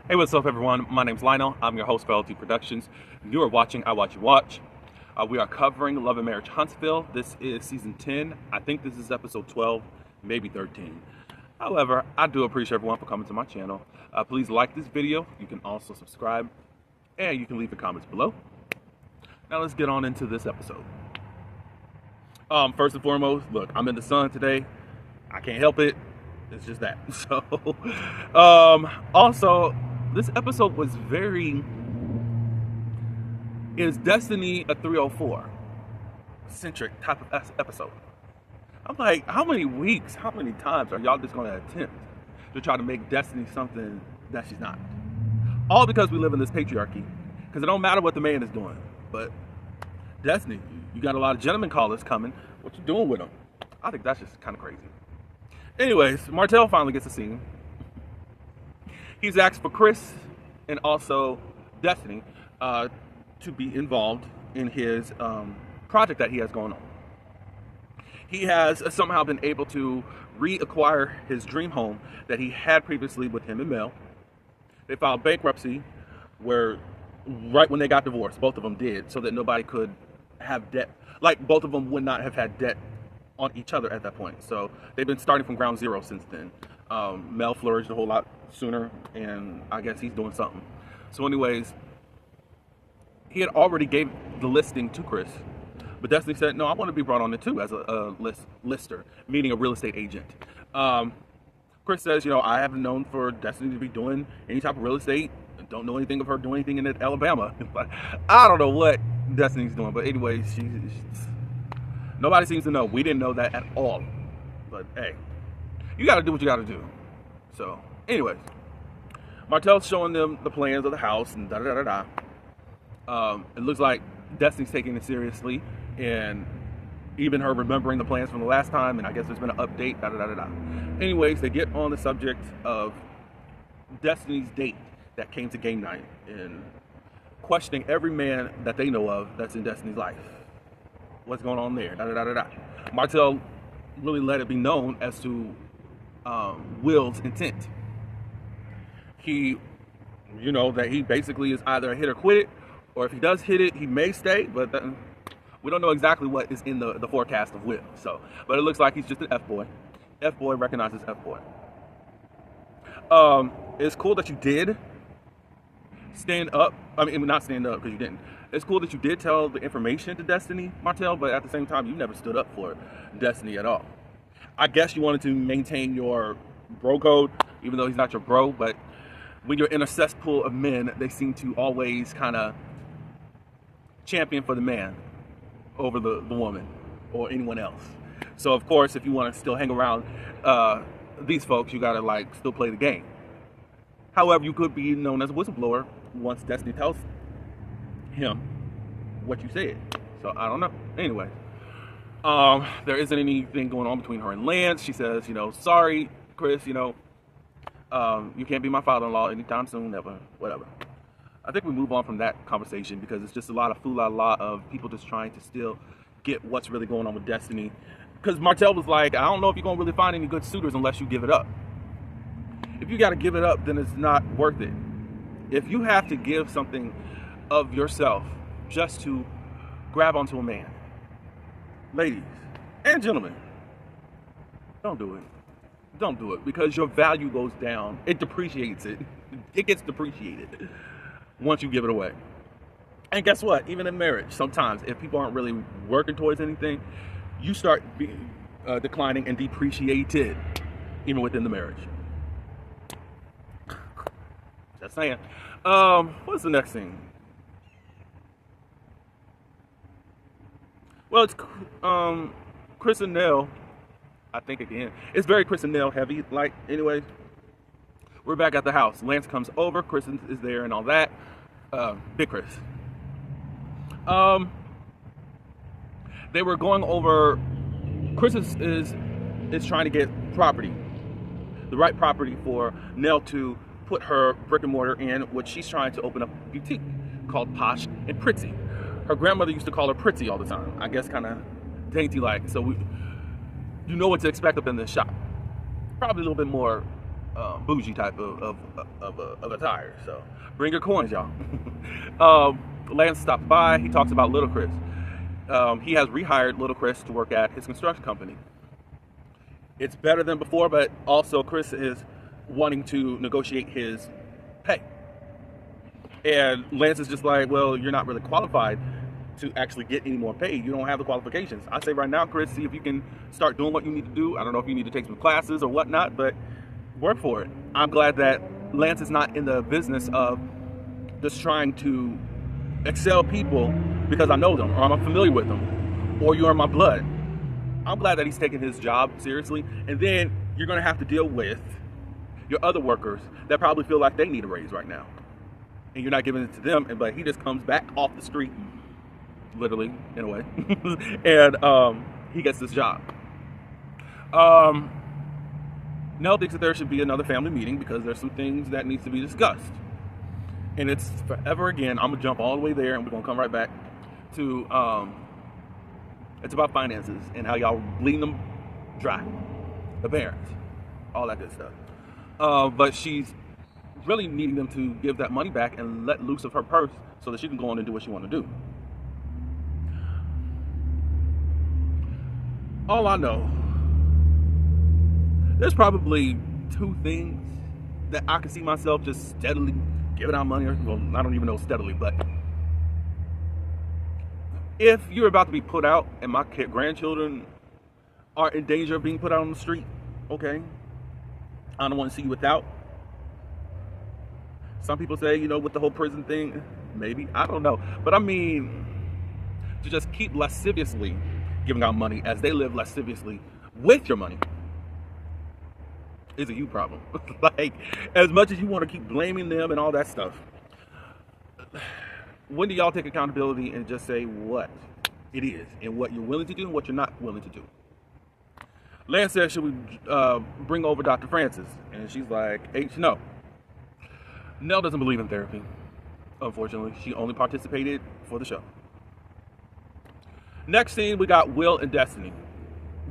Hey, what's up, everyone? My name's Lionel. I'm your host for LT Productions. You are watching I Watch You Watch. We are covering Love and Marriage Huntsville. This is season 10. I think this is episode 12, maybe 13. However, I do appreciate everyone for coming to my channel. Please like this video. You can also subscribe, and you can leave your comments below. Now let's get on into this episode. First and foremost, look, I'm in the sun today. I can't help it. It's just that. So, also, this episode was is Destiny a 304 centric type of episode? I'm like, how many weeks, how many times are y'all just going to attempt to try to make Destiny something that she's not? All because we live in this patriarchy. Because it don't matter what the man is doing. But Destiny, you got a lot of gentlemen callers coming. What you doing with them? I think that's just kind of crazy. Anyways, Martell finally gets a scene. He's asked for Chris and also Destiny to be involved in his project that he has going on. He has somehow been able to reacquire his dream home that he had previously with him and Mel. They filed bankruptcy where right when they got divorced, both of them did, so that nobody could have debt. Like, both of them would not have had debt on each other at that point. So they've been starting from ground zero since then. Mel flourished a whole lot sooner, and I guess he's doing something. So anyways, he had already gave the listing to Chris, but Destiny said, no, I want to be brought on it too as a lister, meaning a real estate agent. Chris says, I haven't known for Destiny to be doing any type of real estate. Don't know anything of her doing anything in Alabama. But I don't know what Destiny's doing, but anyways, she's nobody seems to know. We didn't know that at all. But hey, you got to do what you got to do. So, anyways, Martell's showing them the plans of the house and da-da-da-da-da. It looks like Destiny's taking it seriously, and even her remembering the plans from the last time, and I guess there's been an update, da-da-da-da-da. Anyways, they get on the subject of Destiny's date that came to game night and questioning every man that they know of that's in Destiny's life. What's going on there? Da-da-da-da-da. Martell really let it be known as to Will's intent. He, that he basically is either a hit or quit it, or if he does hit it, he may stay, but we don't know exactly what is in the forecast of Will. So, but it looks like he's just an F-boy. F-boy recognizes F-boy. It's cool that you did stand up. I mean, not stand up because you didn't. It's cool that you did tell the information to Destiny, Martell, but at the same time, you never stood up for Destiny at all. I guess you wanted to maintain your bro code, even though he's not your bro, but when you're in a cesspool of men, they seem to always kind of champion for the man over the woman or anyone else. So, of course, if you want to still hang around these folks, you got to, still play the game. However, you could be known as a whistleblower once Destiny tells him what you said. So I don't know. Anyway, there isn't anything going on between her and Lance. She says, sorry, Chris, you can't be my father-in-law anytime soon, never, whatever. I think we move on from that conversation because it's just a lot of people just trying to still get what's really going on with Destiny. Because Martell was like, I don't know if you're going to really find any good suitors unless you give it up. If you got to give it up, then it's not worth it. If you have to give something of yourself just to grab onto a man, ladies and gentlemen, don't do it. Don't do it, because your value goes down. It depreciates it. It gets depreciated once you give it away. And guess what? Even in marriage, sometimes if people aren't really working towards anything, you start declining and depreciated even within the marriage. Just saying. What's the next thing? Well, it's Chris and Nell. I think again, it's very Chris and Nell heavy. Anyways, we're back at the house. Lance comes over. Chris is there and all that. Big Chris. They were going over. Chris is trying to get property, the right property for Nell to put her brick and mortar in, which she's trying to open up a boutique called Posh and Pretty. Her grandmother used to call her Pretty all the time. I guess kind of dainty like. So you know what to expect up in this shop. Probably a little bit more bougie type of attire. So bring your coins, y'all. Lance stops by. He talks about Little Chris. He has rehired Little Chris to work at his construction company. It's better than before, but also Chris is wanting to negotiate his pay. And Lance is just like, well, you're not really qualified to actually get any more pay. You don't have the qualifications. I say right now, Chris, see if you can start doing what you need to do. I don't know if you need to take some classes or whatnot, but work for it. I'm glad that Lance is not in the business of just trying to excel people because I know them or I'm familiar with them or you're in my blood. I'm glad that he's taking his job seriously. And then you're going to have to deal with your other workers that probably feel like they need a raise right now. And you're not giving it to them. But he just comes back off the street, literally, in a way. And he gets this job. Nell thinks that there should be another family meeting because there's some things that needs to be discussed. And it's forever again, I'm going to jump all the way there and we're going to come right back to... it's about finances and how y'all bleeding them dry. The parents. All that good stuff. But she's really needing them to give that money back and let loose of her purse so that she can go on and do what she wants to do. All I know, there's probably two things that I can see myself just steadily giving out money. Well, I don't even know steadily, but if you're about to be put out and my grandchildren are in danger of being put out on the street, okay, I don't want to see you without. Some people say, you know, with the whole prison thing, maybe, I don't know. But I mean, to just keep lasciviously giving out money as they live lasciviously with your money is a you problem. Like, as much as you want to keep blaming them and all that stuff, when do y'all take accountability and just say what it is and what you're willing to do and what you're not willing to do? Lance said, should we bring over Dr. Francis? And she's like, H, no. Nell doesn't believe in therapy. Unfortunately, she only participated for the show. Next scene, we got Will and Destiny.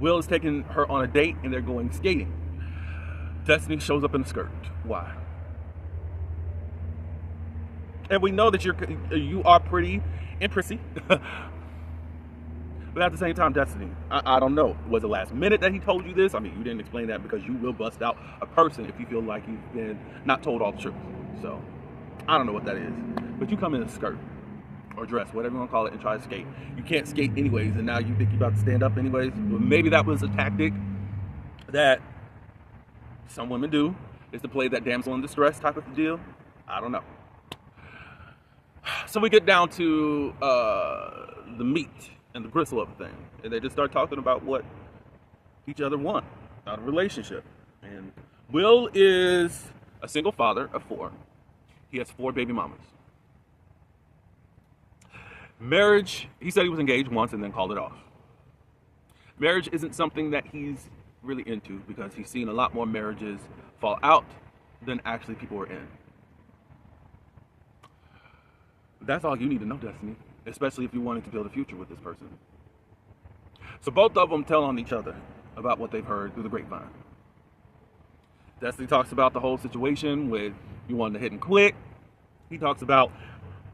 Will is taking her on a date and they're going skating. Destiny shows up in a skirt. Why? And we know that you are pretty and prissy. But at the same time, Destiny, I don't know. Was it last minute that he told you this? I mean, you didn't explain that because you will bust out a person if you feel like you've been not told all the truth. So, I don't know what that is. But you come in a skirt or dress, whatever you want to call it, and try to skate. You can't skate anyways, and now you think you're about to stand up anyways. Well, maybe that was a tactic that some women do, is to play that damsel in distress type of deal. I don't know. So we get down to the meat and the gristle of the thing. And they just start talking about what each other want out of a relationship. And Will is a single father of 4. He has 4 baby mamas. Marriage, he said he was engaged once and then called it off. Marriage isn't something that he's really into because he's seen a lot more marriages fall out than actually people are in. That's all you need to know, Destiny, especially if you wanted to build a future with this person. So both of them tell on each other about what they've heard through the grapevine. Destiny talks about the whole situation with you wanting to hit and quit. He talks about,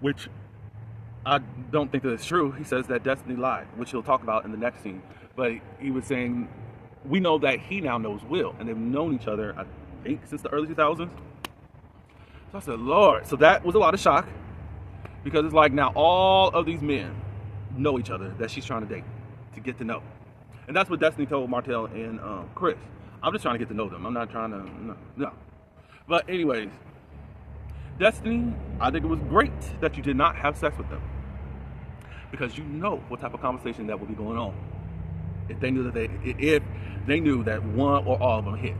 which I don't think that it's true. He says that Destiny lied, which he'll talk about in the next scene. But he was saying, we know that he now knows Will, and they've known each other, I think, since the early 2000s. So I said, Lord. So that was a lot of shock. Because it's like now all of these men know each other that she's trying to date, to get to know. And that's what Destiny told Martell and Chris. I'm just trying to get to know them. I'm not trying to, no. But anyways, Destiny, I think it was great that you did not have sex with them. Because you know what type of conversation that would be going on. If they knew that one or all of them hit.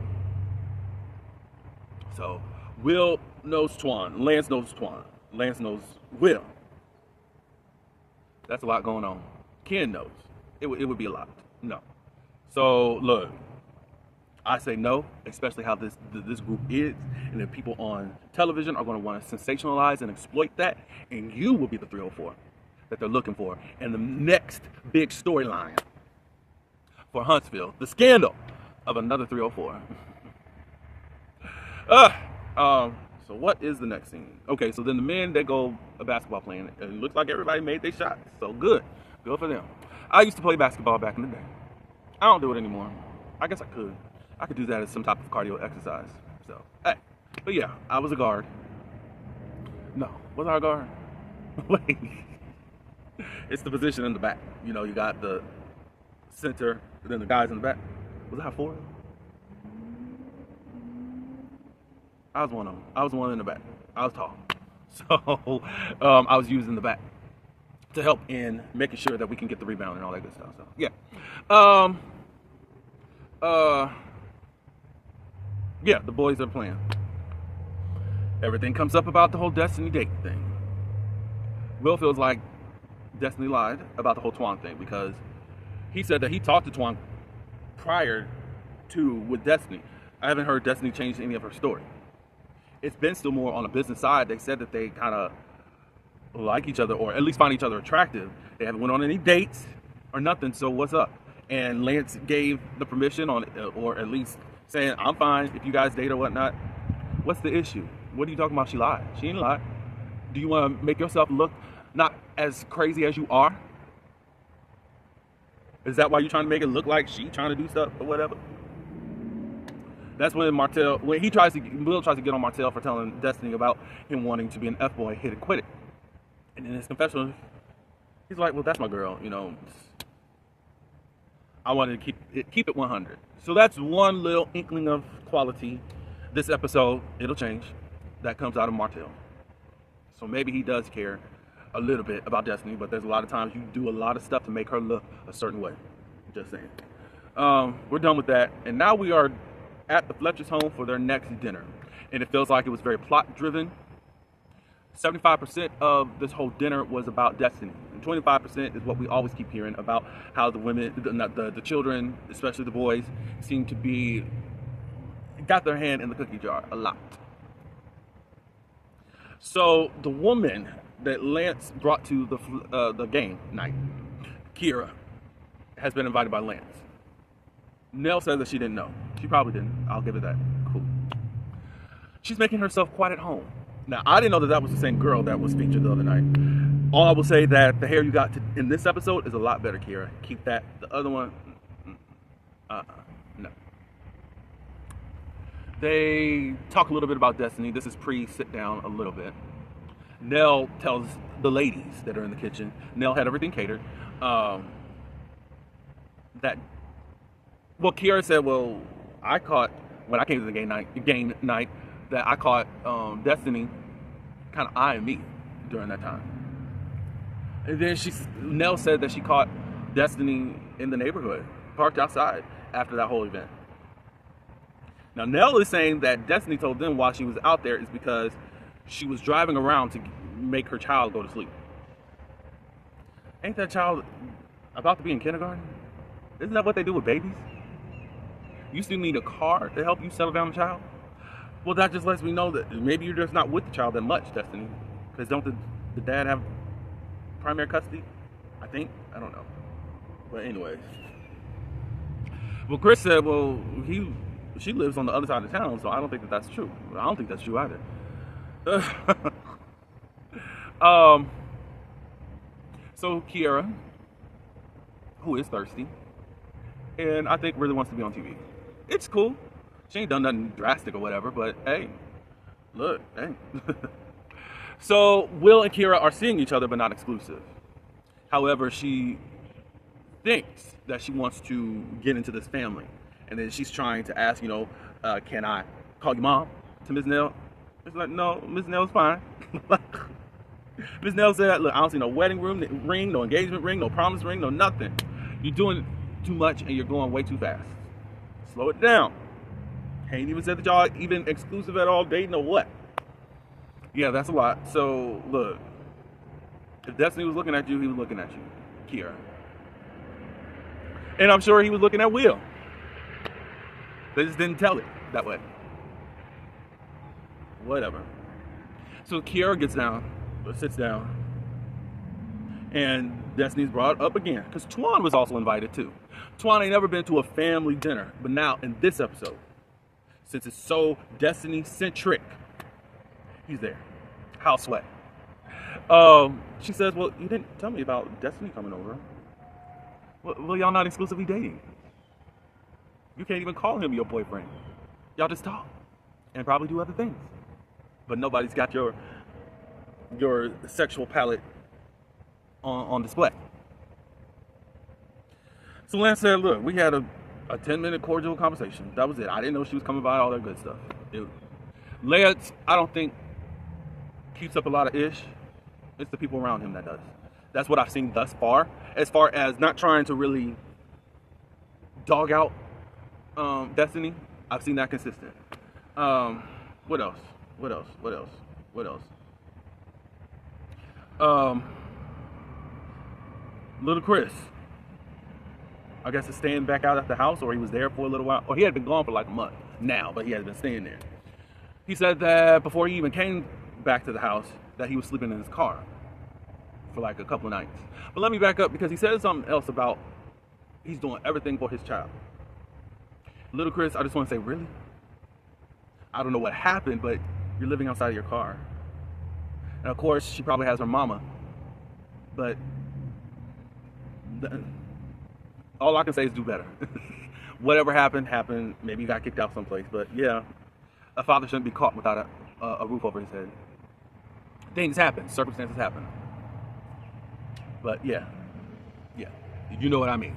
So, Will knows Twan. Lance knows Twan. Lance knows Will. That's a lot going on. Ken knows. It would be a lot. No. So, look. I say no, especially how this group is. And if people on television are going to want to sensationalize and exploit that, and you will be the 304 that they're looking for. And the next big storyline for Huntsville, the scandal of another 304. So what is the next scene? Okay, so then the men, they go a basketball playing. It looks like everybody made their shots. So good. Good for them. I used to play basketball back in the day. I don't do it anymore. I guess I could. I could do that as some type of cardio exercise. So, hey. But yeah, I was a guard. No, was I a guard? Wait. It's the position in the back. You know, you got the center, and then the guys in the back. Was I forward? I was one of them. I was one in the back. I was tall. So I was using the back to help in making sure that we can get the rebound and all that good stuff. So yeah. Yeah, the boys are playing. Everything comes up about the whole Destiny date thing. Will feels like Destiny lied about the whole Twan thing because he said that he talked to Twan prior to with Destiny. I haven't heard Destiny change any of her story. It's been still more on the business side. They said that they kind of like each other, or at least find each other attractive. They haven't went on any dates or nothing, so what's up? And Lance gave the permission on, or at least saying, I'm fine if you guys date or whatnot. What's the issue? What are you talking about? She lied. She didn't lie. Do you want to make yourself look not as crazy as you are? Is that why you're trying to make it look like she trying to do stuff or whatever? That's when Will tries to get on Martell for telling Destiny about him wanting to be an F-boy, hit it, quit it. And in his confessional, he's like, well, that's my girl, you know. I wanted to keep it 100. So that's one little inkling of quality. This episode, it'll change. That comes out of Martell. So maybe he does care a little bit about Destiny, but there's a lot of times you do a lot of stuff to make her look a certain way. Just saying. We're done with that. And now we are at the Fletcher's home for their next dinner. And it feels like it was very plot driven. 75% of this whole dinner was about Destiny. And 25% is what we always keep hearing about how the women, the children, especially the boys, seem to be, got their hand in the cookie jar a lot. So the woman that Lance brought to the game night, Kira, has been invited by Lance. Nell says that she didn't know. She probably didn't. I'll give it that. Cool. She's making herself quite at home. Now, I didn't know that was the same girl that was featured the other night. All I will say that the hair you got in this episode is a lot better, Kira. Keep that. The other one, no. They talk a little bit about Destiny. This is pre-sit down a little bit. Nell tells the ladies that are in the kitchen, Nell had everything catered, Kira said, well, I caught, when I came to the game night, that I caught Destiny kind of eyeing me during that time. And then Nell said that she caught Destiny in the neighborhood, parked outside after that whole event. Now, Nell is saying that Destiny told them while she was out there is because she was driving around to make her child go to sleep. Ain't that child about to be in kindergarten? Isn't that what they do with babies? You still need a car to help you settle down the child? Well, that just lets me know that maybe you're just not with the child that much, Destiny. Because don't the dad have primary custody? I think. I don't know. But anyways. Well, Chris said, well, she lives on the other side of town, so I don't think that's true. I don't think that's true either. So Kiara, who is thirsty, and I think really wants to be on TV. It's cool. She ain't done nothing drastic or whatever, but hey, look, hey. So Will and Kira are seeing each other, but not exclusive. However, she thinks that she wants to get into this family. And then she's trying to ask, can I call you mom to Ms. Nell? It's like, no, Ms. Nell's fine. Ms. Nell said, look, I don't see no wedding ring, no engagement ring, no promise ring, no nothing. You're doing too much and you're going way too fast. Slow it down. Ain't even said that y'all even exclusive at all, dating or what. Yeah, that's a lot. So, look, if Destiny was looking at you, he was looking at you, Kira. And I'm sure he was looking at Will. They just didn't tell it that way. Whatever. So Kiara sits down, and Destiny's brought up again, because Twan was also invited too. Twan ain't never been to a family dinner, but now in this episode. since it's so Destiny-centric, he's there. House sweat. She says, well, you didn't tell me about Destiny coming over. Well, y'all not exclusively dating. You can't even call him your boyfriend. Y'all just talk and probably do other things. But nobody's got your sexual palate on display. So Lance said, look, we had a 10-minute cordial conversation. That was it. I didn't know she was coming by, all that good stuff. Lance, I don't think, keeps up a lot of ish. It's the people around him that does. That's what I've seen thus far. As far as not trying to really dog out Destiny, I've seen that consistent. What else? Little Chris, I guess, is staying back out at the house, or he was there for a little while, or he had been gone for like a month now, but he has been staying there. He said that before he even came back to the house, that he was sleeping in his car for like a couple of nights. But let me back up, because he said something else about he's doing everything for his child. Little Chris, I just want to say, really? I don't know what happened, but you're living outside of your car. And of course, she probably has her mama. But all I can say is do better. Whatever happened, happened. Maybe he got kicked out someplace. But yeah, a father shouldn't be caught without a roof over his head. Things happen. Circumstances happen. But yeah. You know what I mean.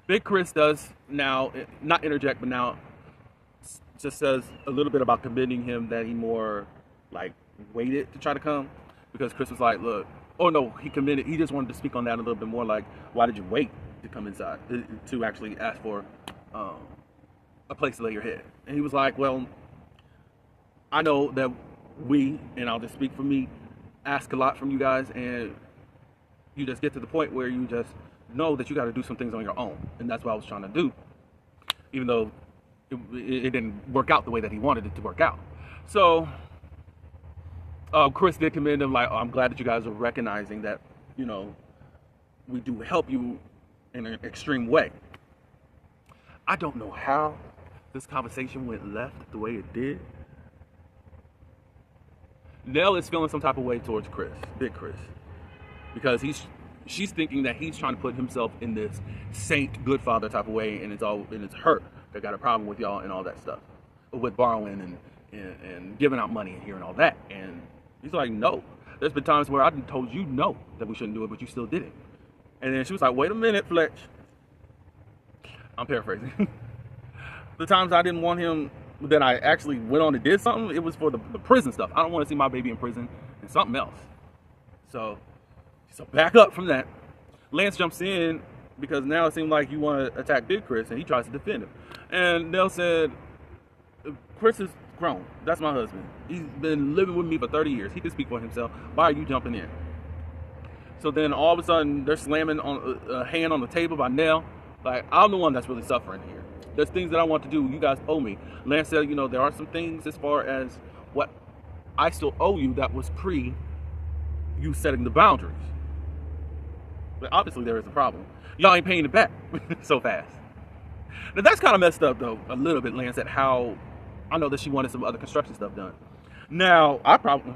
Big Chris does now, not interject, but now just says a little bit about commending him that he more like waited to try to come, because Chris was like, look, oh no, he commended, he just wanted to speak on that a little bit more, like, why did you wait to come inside, to actually ask for a place to lay your head? And he was like, well, I know that we, and I'll just speak for me, ask a lot from you guys, and you just get to the point where you just know that you got to do some things on your own. And that's what I was trying to do, even though it didn't work out the way that he wanted it to work out. So Chris did commend him, like, oh, I'm glad that you guys are recognizing that, you know, we do help you in an extreme way. I don't know how this conversation went left the way it did. Nell is feeling some type of way towards Chris, Big Chris, because she's thinking that he's trying to put himself in this saint, good father type of way, and it's her that got a problem with y'all and all that stuff, with borrowing and giving out money and hearing all that. And he's like, no. There's been times where I told you no, that we shouldn't do it, but you still did it. And then she was like, wait a minute, Fletch. I'm paraphrasing. The times I didn't want him, that I actually went on and did something, it was for the prison stuff. I don't want to see my baby in prison and something else. So back up from that. Lance jumps in because now it seems like you want to attack Big Chris, and he tries to defend him. And Nell said, Chris is grown. That's my husband. He's been living with me for 30 years. He can speak for himself. Why are you jumping in? So then all of a sudden they're slamming on a hand on the table by Nell. Like, I'm the one that's really suffering here. There's things that I want to do. You guys owe me. Lance said, you know, there are some things as far as what I still owe you that was pre you setting the boundaries. But obviously there is a problem. Y'all ain't paying it back so fast. Now that's kind of messed up though, a little bit, Lance, at how I know that she wanted some other construction stuff done. Now, I probably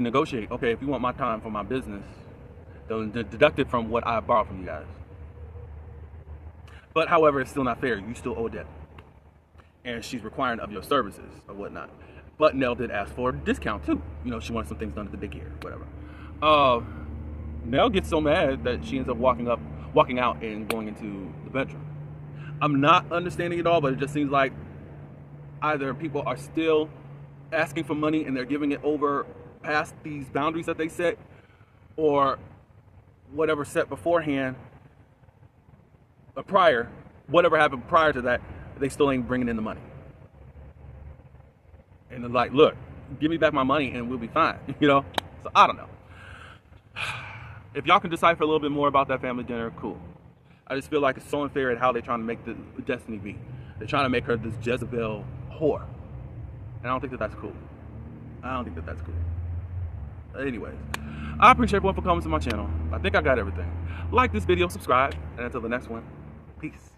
negotiate. Okay, if you want my time for my business, then deduct it from what I borrowed from you guys. But however, it's still not fair. You still owe debt. And she's requiring of your services or whatnot. But Nell did ask for a discount too. You know, she wanted some things done at the daycare, whatever. Nell gets so mad that she ends up walking out and going into the bedroom. I'm not understanding it all, but it just seems like either people are still asking for money and they're giving it over past these boundaries that they set, or whatever set beforehand, whatever happened prior to that, they still ain't bringing in the money. And they're like, look, give me back my money and we'll be fine, you know? So I don't know. If y'all can decipher a little bit more about that family dinner, cool. I just feel like it's so unfair at how they're trying to make the Destiny be. They're trying to make her this Jezebel whore. And I don't think that that's cool. Anyways, I appreciate everyone for coming to my channel. I think I got everything. Like this video, subscribe, and until the next one, peace.